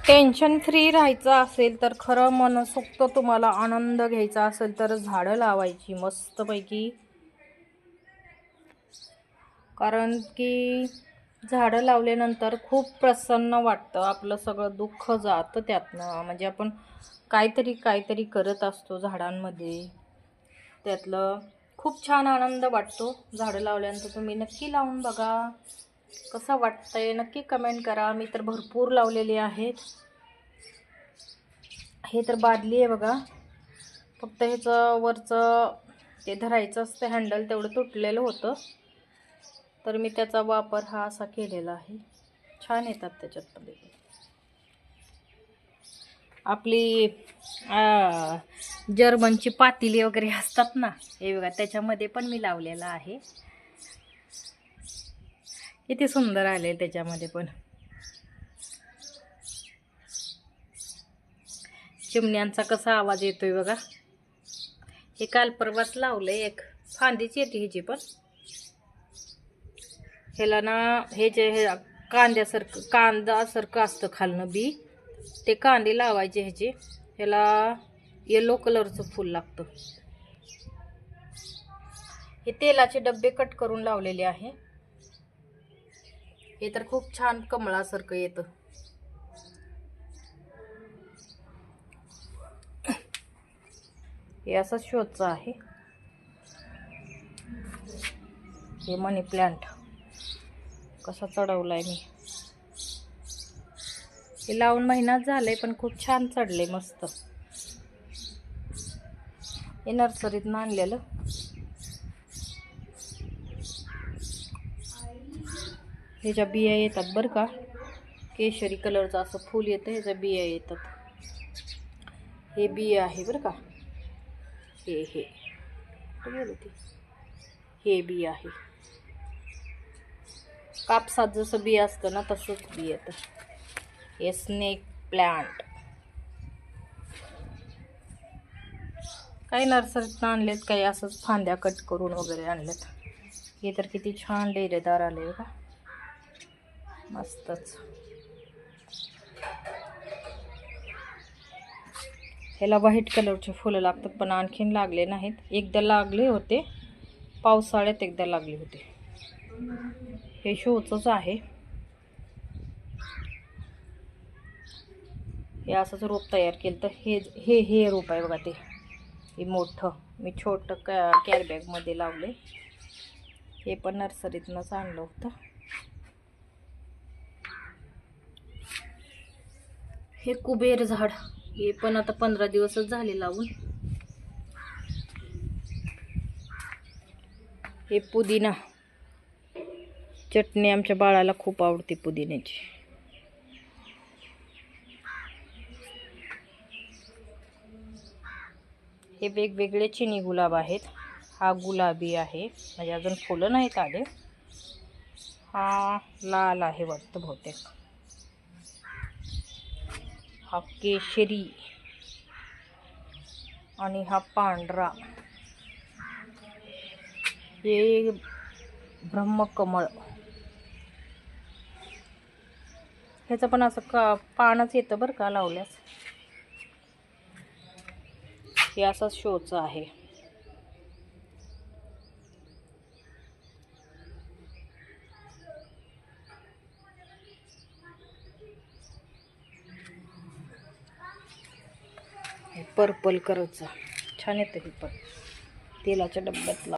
Tension free राहायचं असेल तर, खरं मनसोक्त तुम्हाला आनंद घ्यायचा असेल तर झाडं लावायची मस्तपैकी. कारण की झाडं लावल्यानंतर खूप प्रसन्न वाटतं, आपलं सगळं दुःख जातं त्यातनं. म्हणजे आपण काहीतरी करत असतो झाडांमध्ये, त्यातलं खूप छान आनंद वाटतो. झाडं लावल्यानंतर तुम्ही नक्की लावून बघा, कसं वाटतंय नक्की कमेंट करा. मी तर भरपूर लावलेली आहेत. हे तर बादली आहे बघा, फक्त ह्याचं वरचं ते धरायचं असतं हँडल तेवढं तुटलेलं होतं, तर मी त्याचा वापर हा असा केलेला आहे. छान येतात त्याच्यात मध्ये. आपली जर्मनची पातेली वगैरे असतात ना, हे बघा त्याच्यामध्ये पण मी लावलेला आहे. किती सुंदर आले त्याच्यामध्ये पण. चिमण्यांचा कसा आवाज येतोय बघा. हे काल परवाच लावलंय, एक फांदीच येते ह्याची पण. ह्याला ना हे जे कांदासारखं असतं खालनं बी, ते कांदे लावायचे ह्याचे. ह्याला येलो कलरचं फूल लागतं. हे तेलाचे डब्बे कट करून लावलेले आहे. हे तर खूप छान कमळासारखं येतं. हे असं शोचं आहे. हे मनी प्लांट कसा चढवलाय मी. हे लावून महिनाच झालाय पण खूप छान चढले मस्त. हे नर्सरीतनं आणलेलं. ह्याच्या बिया येतात बरं का, केशरी कलरचं असं फूल येतं, ह्याच्या बिया येतात. हे बिया आहे बरं का, हे हे बी आहे. कापसात जसं बी असतं ना तसंच बी येतं. हे स्नेक प्लांट काही नर्सरीतनं आणलेत, काही असंच फांद्या कट करून वगैरे आणलेत. हे तर किती छान डेरेदार आले बघा, मस्तच. ह्याला व्हाईट कलरचे फुलं लागतात पण आणखीन लागले नाहीत. एकदा लागले होते पावसाळ्यात, एकदा लागले होते. हे शोचंच आहे. हे असंच रोप तयार केलं तर हे रोप आहे बघा. ते हे मोठं मी छोटं कॅरीबॅगमध्ये लावले. हे पण नर्सरीतनंच आणलं होतं. हे कुबेर झाड, हे पण आता 15 दिवसच झाले लावून. हे पुदिना चटणी आमच्या बाळाला खूप आवडते पुदिन्याची. हे वेगवेगळे चिनी गुलाब आहेत. हा गुलाबी आहे, म्हणजे अजून फुलं नाहीत आले. हा लाल आहे वाटतं बहुतेक. हा केशरी आणि हा पांढरा. हे ब्रह्मकमळ. ह्याचं पण असं पानच येतं बरं का लावल्यास. हे असं शोचं आहे. पर्पल कलरचं छान येतं हे पण, तेलाच्या डब्यातला.